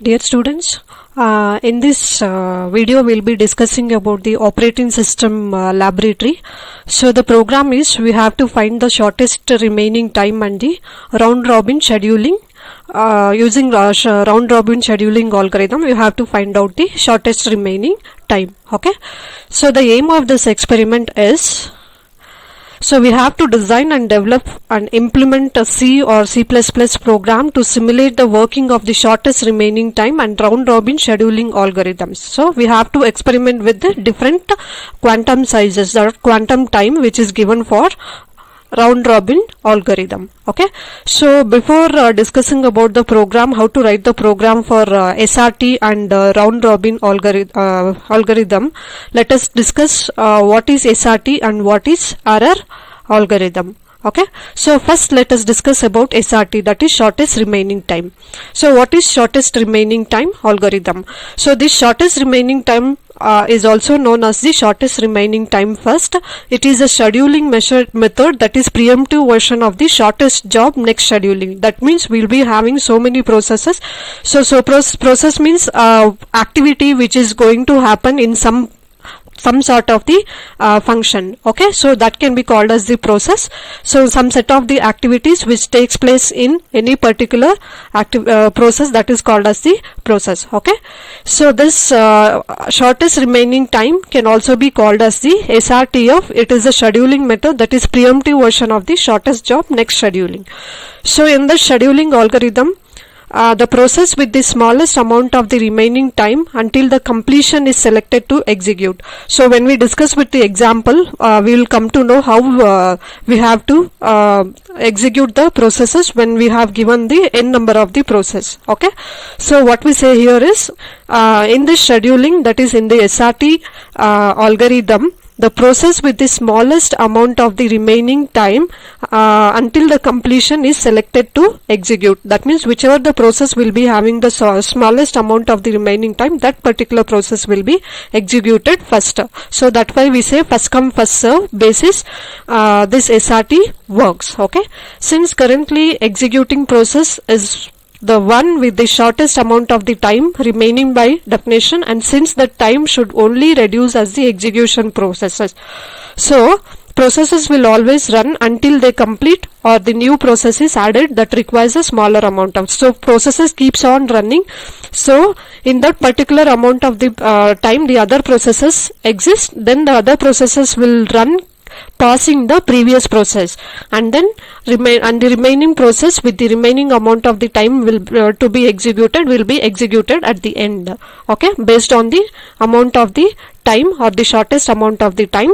Dear students, in this video we'll be discussing about the operating system laboratory. So the program is we have to find the shortest remaining time and the round robin scheduling. Using round robin scheduling algorithm, you have to find out the shortest remaining time. Okay, so the aim of this experiment is, so we have to design and develop and implement a C or C++ program to simulate the working of the shortest remaining time and round robin scheduling algorithms. So we have to experiment with the different quantum sizes or quantum time which is given for round robin algorithm. Okay, so before discussing about the program, how to write the program for SRT and round robin algorithm, let us discuss what is SRT and what is RR algorithm. Okay, so first let us discuss about SRT, that is shortest remaining time. So what is shortest remaining time algorithm? So this shortest remaining time is also known as the shortest remaining time first. It is a scheduling method that is preemptive version of the shortest job next scheduling. That means we'll be having so many processes. So process means activity which is going to happen in some sort of the function. Okay, so that can be called as the process. So some set of the activities which takes place in any particular process, that is called as the process. Okay, so this shortest remaining time can also be called as the SRTF. It is a scheduling method that is preemptive version of the shortest job next scheduling. So in the scheduling algorithm, the process with the smallest amount of the remaining time until the completion is selected to execute. So when we discuss with the example, we will come to know how we have to execute the processes when we have given the n number of the process. Okay, so what we say here is in this scheduling, that is in the SRT algorithm, the process with the smallest amount of the remaining time until the completion is selected to execute. That means whichever the process will be having the smallest amount of the remaining time, that particular process will be executed first. So that's why we say first come first serve basis this SRT works. Okay, since currently executing process is the one with the shortest amount of the time remaining by definition, and since the time should only reduce as the execution processes, so processes will always run until they complete or the new process is added that requires a smaller amount of. So processes keeps on running. So in that particular amount of the time the other processes exist, then the other processes will run passing the previous process, and then the remaining process with the remaining amount of the time will to be executed will be executed at the end. Okay, based on the amount of the time or the shortest amount of the time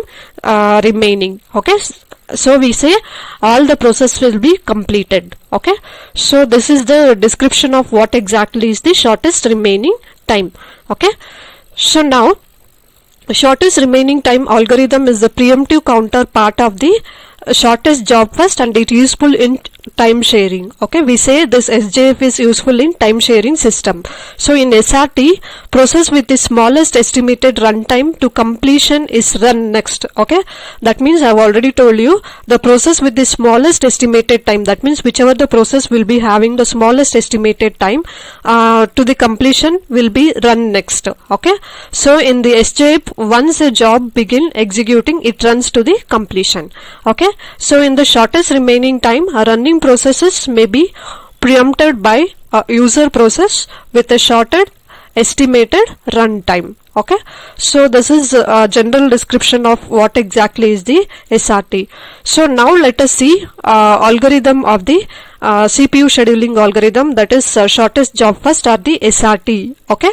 remaining. Okay, so we say all the process will be completed. Okay, so this is the description of what exactly is the shortest remaining time. Okay, so now shortest remaining time algorithm is the preemptive counterpart of the shortest job first, and it is useful in time sharing. Okay, we say this SJF is useful in time sharing system. So in SRT, process with the smallest estimated runtime to completion is run next. Okay, that means I have already told you the process with the smallest estimated time, that means whichever the process will be having the smallest estimated time to the completion will be run next. Okay, so in the SJF, once a job begin executing, it runs to the completion. Okay, so in the shortest remaining time, running processes may be preempted by a user process with a shorter estimated runtime. Okay, so this is a general description of what exactly is the SRT. So now let us see algorithm of the CPU scheduling algorithm, that is shortest job first or the SRT. Okay,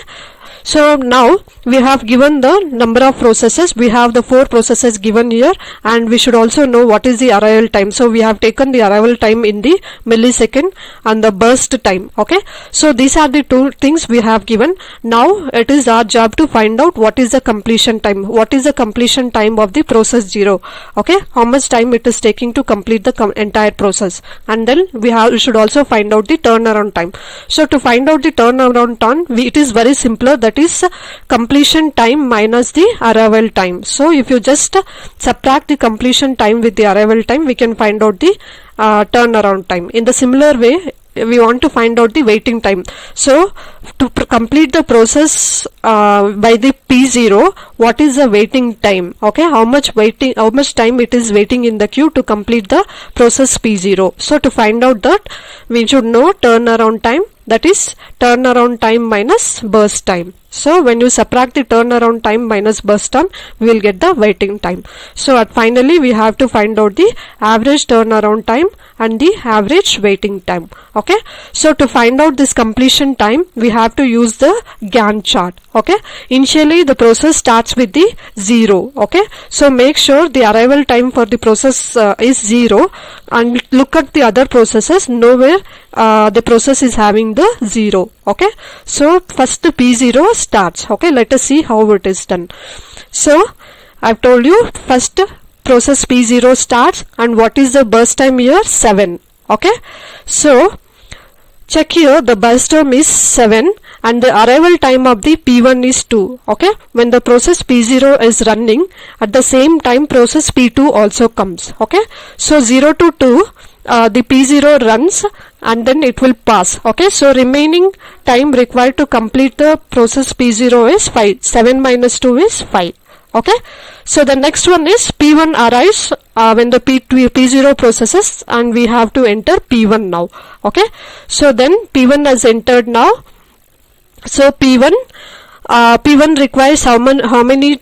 so now we have given the number of processes. We have the 4 processes given here, and we should also know what is the arrival time. So we have taken the arrival time in the millisecond and the burst time. Okay, so these are the 2 things we have given. Now it is our job to find out what is the completion time. What is the completion time of the process 0? Okay, how much time it is taking to complete the entire process, and then we should also find out the turnaround time. So to find out the turnaround time, it is very simpler, that is completion time minus the arrival time. So if you just subtract the completion time with the arrival time, we can find out the turnaround time. In the similar way, we want to find out the waiting time. So to complete the process by the P0, what is the waiting time? Okay, how much time it is waiting in the queue to complete the process P0. So to find out that, we should know turnaround time, that is turnaround time minus burst time. So when you subtract the turnaround time minus burst time, we will get the waiting time. So finally we have to find out the average turnaround time and the average waiting time. Okay, so to find out this completion time, we have to use the Gantt chart. Okay, initially the process starts with the 0. Okay, so make sure the arrival time for the process is 0, and look at the other processes, nowhere the process is having the 0. Okay, so first the P0 starts. Okay, let us see how it is done. So I've told you, first process P0 starts, and what is the burst time here? 7. Okay, so check here, the burst time is 7 and the arrival time of the P1 is 2. Okay, when the process P0 is running, at the same time process P2 also comes. Okay, so 0 to 2, the P0 runs and then it will pass. Okay, so remaining time required to complete the process P0 is 5. 7 minus 2 is 5. Okay, so the next one is P1 arrives when the P0 processes, and we have to enter P1 now. Okay, so then P1 has entered now. So P1 requires how many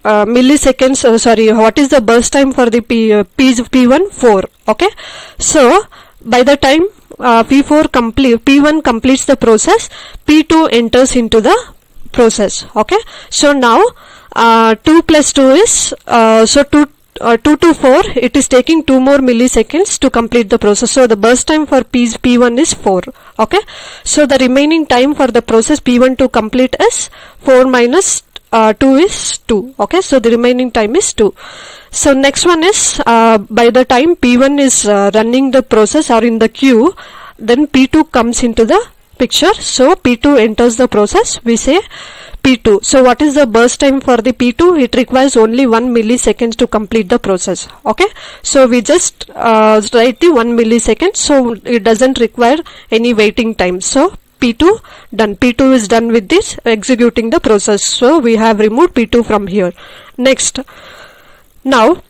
milliseconds? Sorry, what is the burst time for the P1? 4. Okay, so by the time P1 completes the process, P2 enters into the process. Okay, so now 2 plus 2 is 2 to 4, it is taking 2 more milliseconds to complete the process. So the burst time for P1 is 4. Okay, so the remaining time for the process P1 to complete is 4 minus 2 is 2. Okay, so the remaining time is 2. So next one is by the time P1 is running the process or in the queue, then P2 comes into the picture. So P2 enters the process, we say P2. So what is the burst time for the P2? It requires only 1 millisecond to complete the process. Okay, so we just write the 1 millisecond, so it doesn't require any waiting time. So P2 done. P2 is done with this executing the process. So we have removed P2 from here. Next, now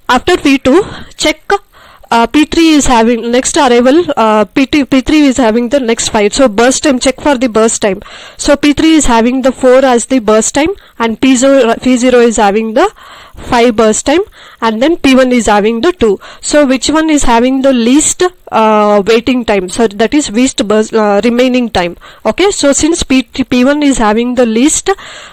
after P2, check P3 is having next arrival. P3 is having the next 5. So burst time, check for the burst time. So P3 is having the 4 as the burst time, and P0 is having the 5 burst time, and then P1 is having the 2. So which one is having the least waiting time? So that is least remaining time. Okay, so since P1 is having the least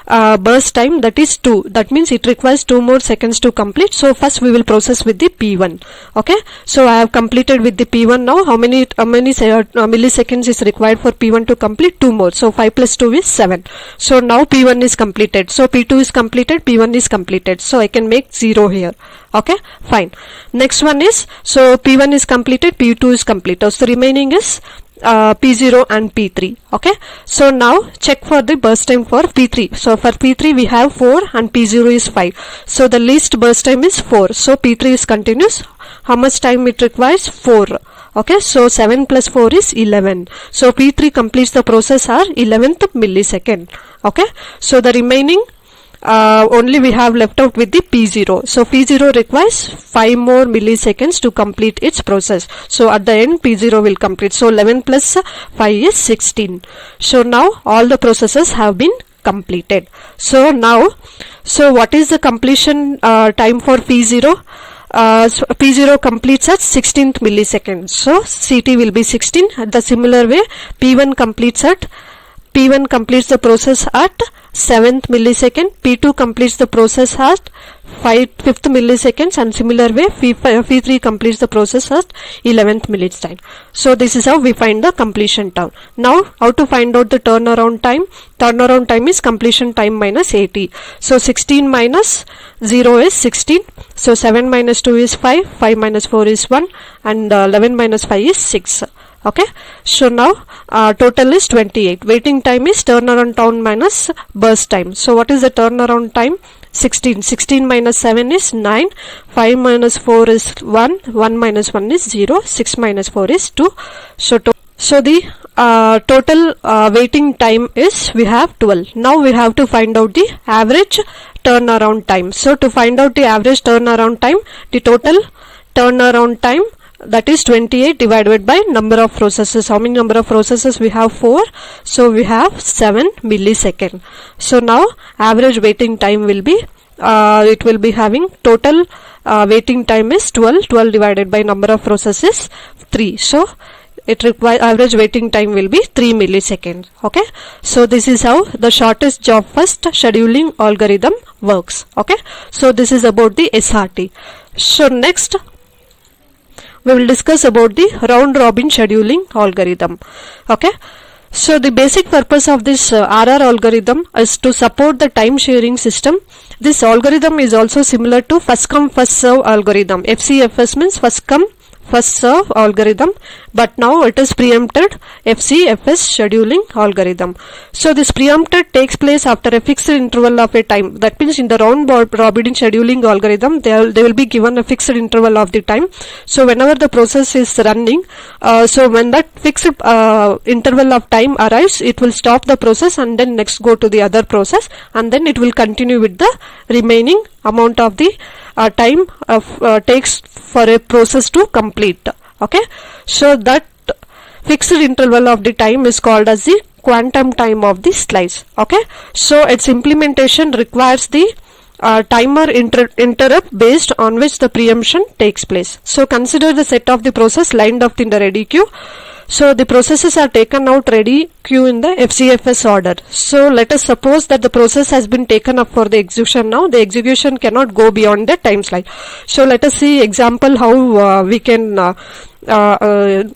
burst time, that is 2. That means it requires 2 more seconds to complete. So first we will process with the P1. Okay, so I have completed with the P1 now. How many milliseconds is required for P1 to complete? 2 more. So 5 plus 2 is 7. So now P1 is completed. So P2 is completed, P1 is completed. So I can make 0 here. Okay, fine. Next one is, so P1 is completed, P2 is completed. So remaining is P0 and P3. Okay, so now check for the burst time for P3. So for P3 we have 4 and P0 is 5. So the least burst time is 4. So P3 is continuous. How much time it requires? 4. Okay, so 7 plus 4 is 11. So P3 completes the process at 11th millisecond. Okay, so the remaining only we have left out with the P0. So P0 requires 5 more milliseconds to complete its process. So at the end P0 will complete. So 11 plus 5 is 16. So now all the processes have been completed. So now, so what is the completion time for P0? So P0 completes at 16th millisecond. So CT will be 16. At the similar way, P1 completes the process at 7th millisecond. P2 completes the process at 5th milliseconds, and similar way P3 completes the process at 11th millisecond. So this is how we find the completion time. Now how to find out the turnaround time? Turnaround time is completion time minus 80. So 16 minus 0 is 16. So 7 minus 2 is 5. 5 minus 4 is 1, and 11 minus 5 is 6. Okay, so now total is 28. Waiting time is turnaround time minus burst time. So what is the turnaround time? 16. 16 minus 7 is 9. 5 minus 4 is 1. 1 minus 1 is 0. 6 minus 4 is 2. So the total waiting time is we have 12. Now we have to find out the average turnaround time. So to find out the average turnaround time, the total turnaround time, that is 28 divided by number of processes. How many number of processes we have? 4. So we have 7 millisecond. So now average waiting time will be it will be having total waiting time is 12. 12 divided by number of processes 3. So it requires average waiting time will be 3 milliseconds. Okay, so this is how the shortest job first scheduling algorithm works. Okay, so this is about the SRT. So next we will discuss about the round robin scheduling algorithm. Okay, so the basic purpose of this RR algorithm is to support the time sharing system. This algorithm is also similar to first come first serve algorithm. FCFS means first come first serve algorithm, but now it is preempted FCFS scheduling algorithm. So this preempted takes place after a fixed interval of a time. That means in the round robin scheduling algorithm, they will be given a fixed interval of the time. So whenever the process is running, so when that fixed interval of time arrives, it will stop the process and then next go to the other process, and then it will continue with the remaining amount of the time takes for a process to complete. Okay, so that fixed interval of the time is called as the quantum time of the slice. Okay, so its implementation requires the timer interrupt based on which the preemption takes place. So consider the set of the process lined up in the ready queue. So the processes are taken out ready queue in the FCFS order. So let us suppose that the process has been taken up for the execution now. The execution cannot go beyond the time slide. So let us see example how we can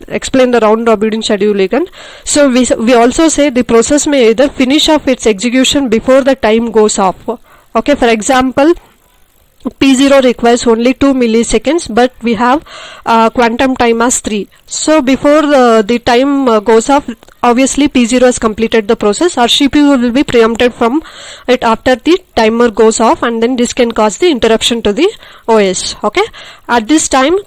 explain the round robin schedule again. So we also say the process may either finish off its execution before the time goes off. Okay, for example, P0 requires only 2 milliseconds, but we have quantum time as 3. So before the time goes off, obviously P0 has completed the process, or CPU will be preempted from it after the timer goes off, and then this can cause the interruption to the OS. Okay, at this time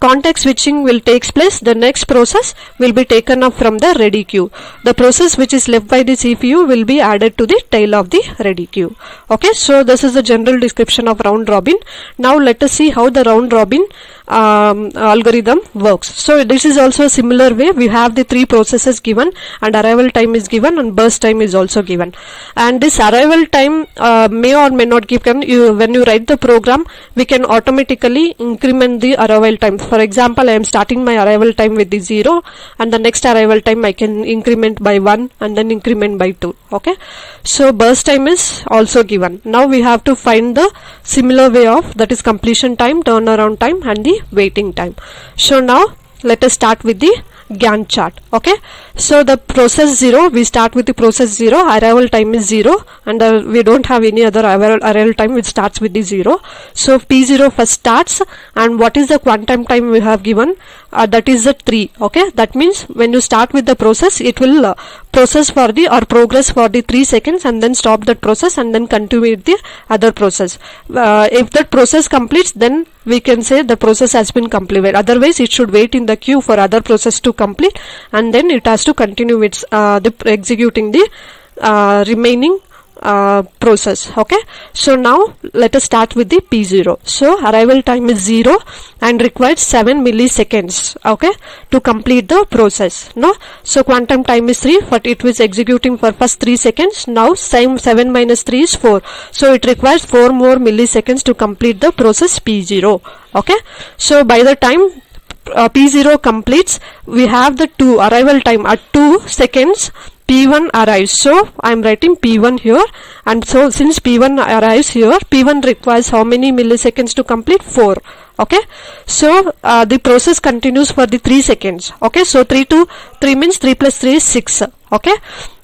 context switching will take place. The next process will be taken up from the ready queue. The process which is left by the CPU will be added to the tail of the ready queue. Okay, so this is the general description of round robin. Now let us see how the round robin algorithm works. So this is also a similar way. We have the 3 processes given, and arrival time is given, and burst time is also given. And this arrival time may or may not given. When you write the program, we can automatically increment the arrival time. For example, I am starting my arrival time with the 0, and the next arrival time I can increment by 1 and then increment by 2. Okay, so burst time is also given. Now we have to find the similar way of, that is completion time, turnaround time, and the waiting time. So now let us start with the Gantt chart. Okay, so the process 0, we start with the process 0, arrival time is 0, and we don't have any other arrival time which starts with the 0. So P0 first starts, and what is the quantum time we have given? That is the 3. Okay, that means when you start with the process, it will process for the or progress for the 3 seconds and then stop that process and then continue with the other process. If that process completes, then we can say the process has been completed. Otherwise, it should wait in the queue for other process to complete, and then it has to continue with executing the remaining process. Okay, so now let us start with the P0. So arrival time is 0 and requires 7 milliseconds. Okay, to complete the process. No, so quantum time is 3, but it was executing for first 3 seconds. Now 7 minus 3 is 4, so it requires 4 more milliseconds to complete the process P0. Okay, so by the time P0 completes, we have the arrival time at 2 seconds. P1 arrives, so I am writing P1 here, and so since P1 arrives here, P1 requires how many milliseconds to complete? 4. Okay, so the process continues for the 3 seconds. Okay, so 3 means 3 plus 3 is 6. Okay,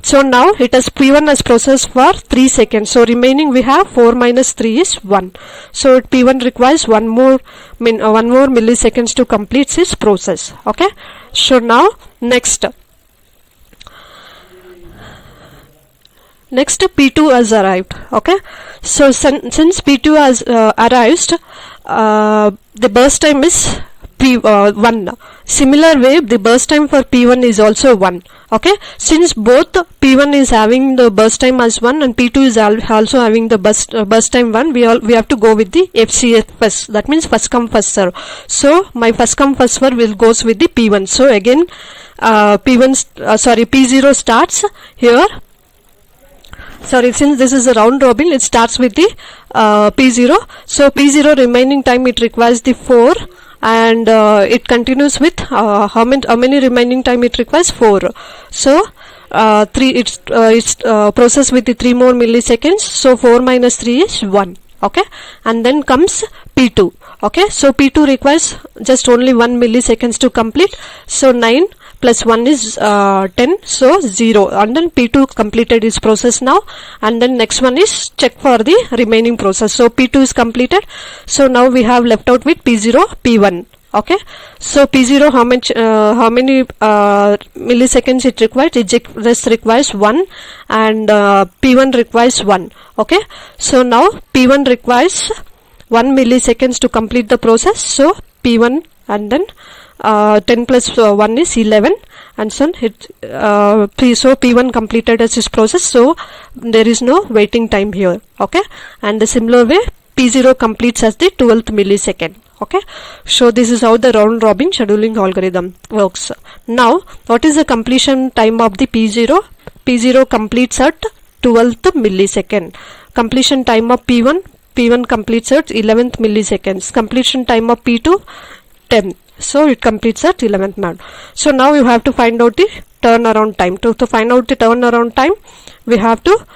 so now it has P1 has processed for 3 seconds, so remaining we have 4 minus 3 is 1. So P1 requires one more milliseconds to complete its process. Okay, so now next Next P2 has arrived. Okay, so since P2 has arrived, the burst time is P1. Similar way, the burst time for P1 is also 1. Okay, since both P1 is having the burst time as 1 and P2 is also having the burst time 1, we have to go with the FCF first. That means first come first serve. So my first come first serve will goes with the P1. So again, P0 starts here. Sorry, since this is a round robin, it starts with the P0. So P0 remaining time it requires the 4, and it continues with how many remaining time it requires? 4. So 3, it's processed with the 3 more milliseconds. So 4 minus 3 is 1. Okay, and then comes P2. Okay, so P2 requires just only 1 milliseconds to complete. So 9 plus 1 is 10, so 0, and then P2 completed its process now, and then next one is check for the remaining process. So P2 is completed, so now we have left out with P0, P1. Okay, so P0 how many milliseconds it requires? It just requires 1, and P1 requires 1. Okay, so now P1 requires 1 milliseconds to complete the process. So P1, and then 10 plus 1 is 11, and so P1 completed its process, so there is no waiting time here. Okay, and the similar way P0 completes as the 12th millisecond. Okay, so this is how the round robin scheduling algorithm works. Now what is the completion time of the P0? P0 completes at 12th millisecond. Completion time of P1 completes at 11th milliseconds. Completion time of P2 10. So it completes at 11th minute. So now you have to find out the turnaround time. To find out the turnaround time, we have to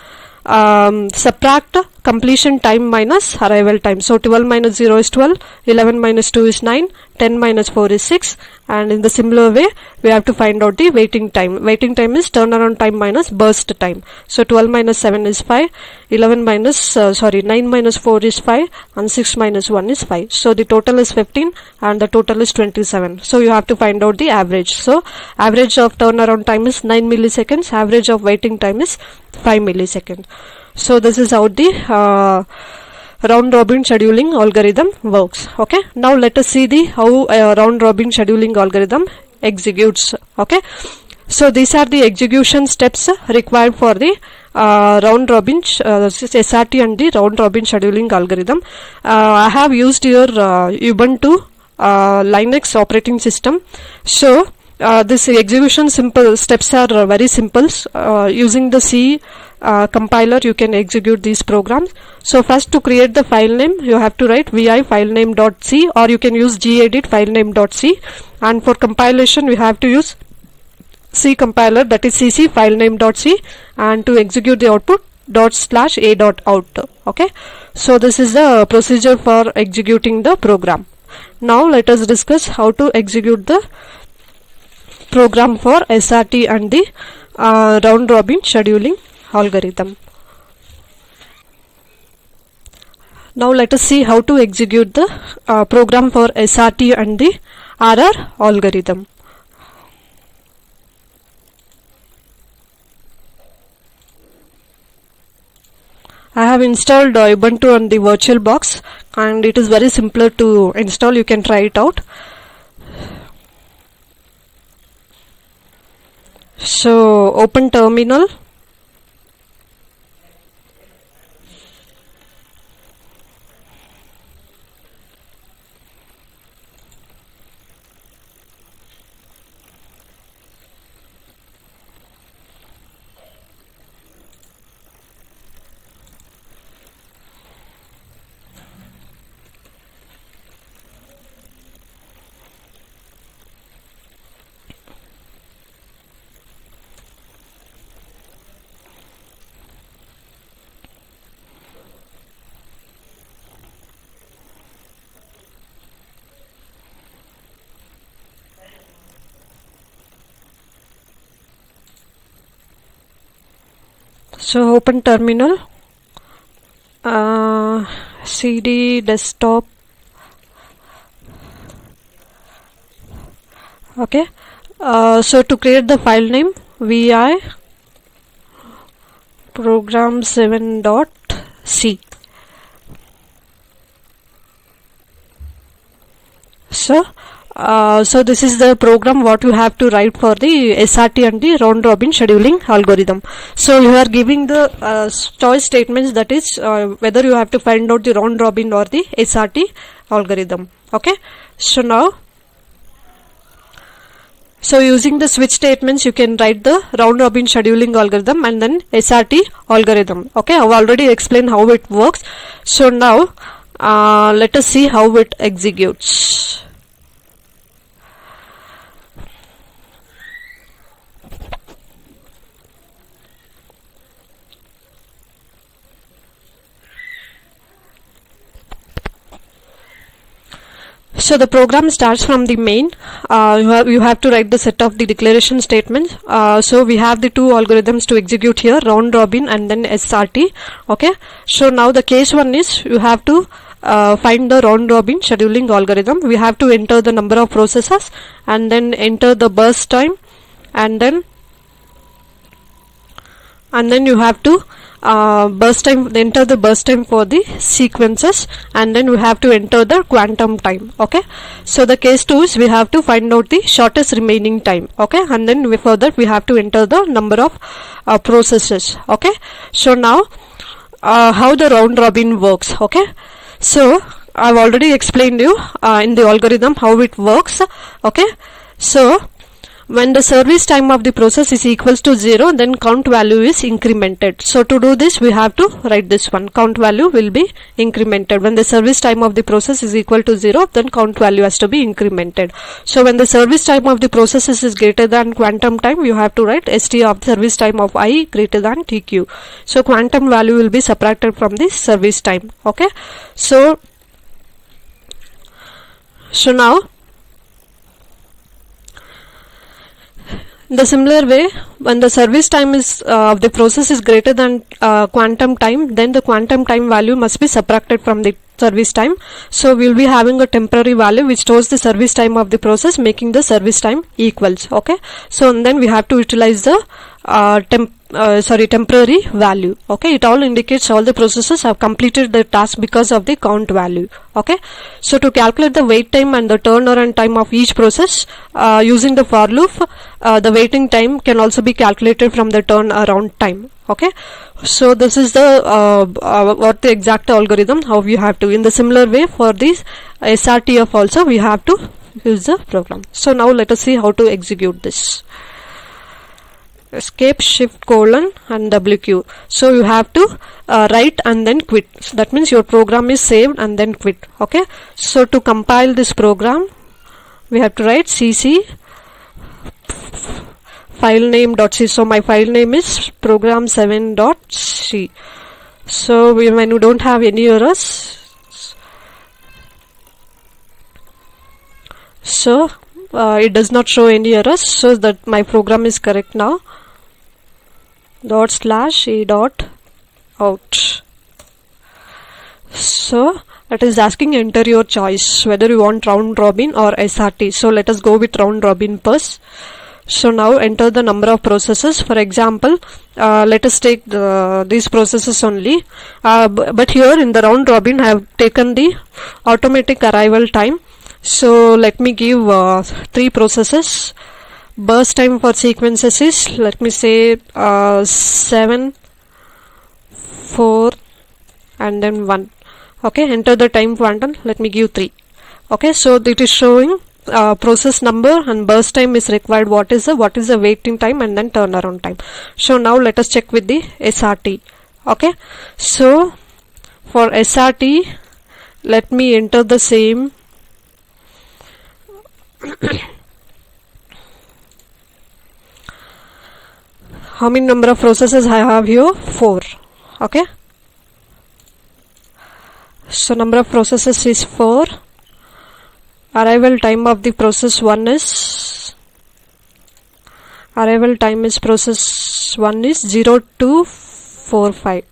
subtract completion time minus arrival time. So 12 minus 0 is 12, 11 minus 2 is 9, 10 minus 4 is 6, and in the similar way we have to find out the waiting time. Waiting time is turnaround time minus burst time. So 12 minus 7 is 5, 9 minus 4 is 5, and 6 minus 1 is 5. So the total is 15 and the total is 27. So you have to find out the average. So average of turnaround time is 9 milliseconds, average of waiting time is 5 milliseconds. So this is how the round robin scheduling algorithm works. Okay, now let us see the how round robin scheduling algorithm executes. Okay, so these are the execution steps required for the round robin SRT and the round robin scheduling algorithm. I have used here Ubuntu Linux operating system. So this execution steps are very simple. Using the C compiler you can execute these programs. So first, to create the file name you have to write vi filename.c, or you can use gedit filename.c, and for compilation we have to use C compiler, that is cc filename.c, and to execute the output ./a.out. Okay, so this is the procedure for executing the program. Now let us discuss how to execute the program for SRT and the round robin scheduling algorithm. Now let us see how to execute the program for SRT and the RR algorithm. I have installed Ubuntu on the VirtualBox, and it is very simpler to install. You can try it out. So open terminal. So open terminal, cd desktop. Okay, so to create the file name vi program 7.c. So this is the program what you have to write for the SRT and the round robin scheduling algorithm. So you are giving the choice statements, that is whether you have to find out the round robin or the SRT algorithm. Okay, so now using the switch statements you can write the round robin scheduling algorithm and then SRT algorithm. Okay, I've already explained how it works. So now let us see how it executes. So the program starts from the main. You have to write the set of the declaration statements. So we have the two algorithms to execute here, round robin and then SRT. Okay, so now the case one is you have to find the round robin scheduling algorithm. We have to enter the number of processes and then enter the burst time, and then you have to enter the burst time for the sequences, and then we have to enter the quantum time. Okay, so the case 2 is we have to find out the shortest remaining time. Okay, and then for that we have to enter the number of processes. Okay, so now how the round robin works. Okay, so I've already explained you in the algorithm how it works. Okay, so when the service time of the process is equals to 0, then count value is incremented. So to do this we have to write this one, count value will be incremented. When the service time of the process is equal to 0, then count value has to be incremented. So when the service time of the processes is greater than quantum time, you have to write st of service time of I greater than tq. So quantum value will be subtracted from the service time. Okay, so now in the similar way, when the service time is of the process is greater than quantum time, then the quantum time value must be subtracted from the service time. So we will be having a temporary value which stores the service time of the process, making the service time equals. Okay, so and then we have to utilize the temporary value. Okay, it all indicates all the processes have completed the task because of the count value. Okay, so to calculate the wait time and the turnaround time of each process using the for loop, the waiting time can also be calculated from the turnaround time. Okay, so this is the what the exact algorithm how you have to. In the similar way for this SRTF also we have to use the program. So now let us see how to execute this. Escape, shift colon and WQ. So you have to write and then quit. That means your program is saved and then quit. Okay, so to compile this program we have to write cc filename.c. So my file name is program7.c. So when you don't have any errors, so it does not show any errors, so that my program is correct now. ./e.out. So it is asking enter your choice whether you want round robin or SRT. So let us go with round robin first. So now enter the number of processes. For example, let us take these processes only, but here in the round robin I have taken the automatic arrival time. So let me give 3 processes. Burst time for sequences is, let me say 7, 4 and then 1. Okay, enter the time quantum, let me give 3. Okay, so it is showing process number and burst time is required, what is the waiting time and then turnaround time. So now let us check with the SRT. Okay, so for SRT let me enter the same how many number of processes I have here? 4. Okay, so number of processes is 4. Arrival time of the process 1 is process 1 is 0245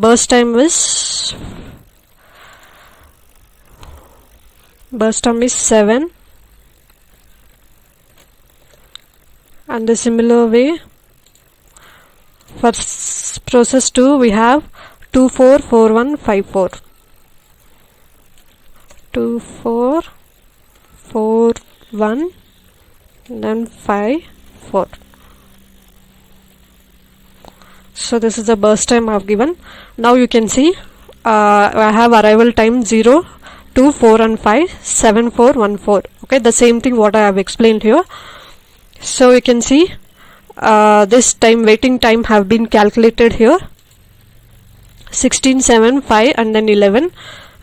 burst time is 7. and the similar way for process 2 we have 2 4 4 1 5 4, 2 4 4 1 then 5 4. So this is the burst time I have given. Now you can see I have arrival time 0, 2, 4 and 5, 7, 4, 1, 4. Okay, the same thing what I have explained here. So you can see this time waiting time have been calculated here, 16, 7, 5 and then 11,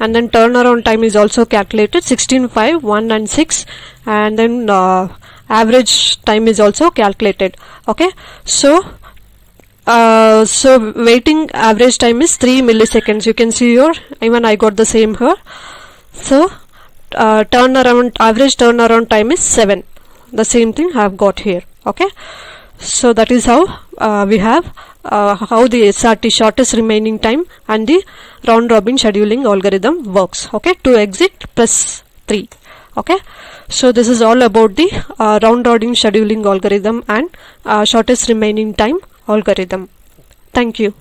and then turnaround time is also calculated, 16, 5, 1 and 6, and then average time is also calculated. Okay, so waiting average time is 3 milliseconds. You can see here, even I got the same here. So average turnaround time is 7. The same thing I have got here. Okay, so that is how we have how the SRT, shortest remaining time, and the round robin scheduling algorithm works. Okay, to exit press 3. Okay, so this is all about the round robin scheduling algorithm and shortest remaining time algorithm. Thank you.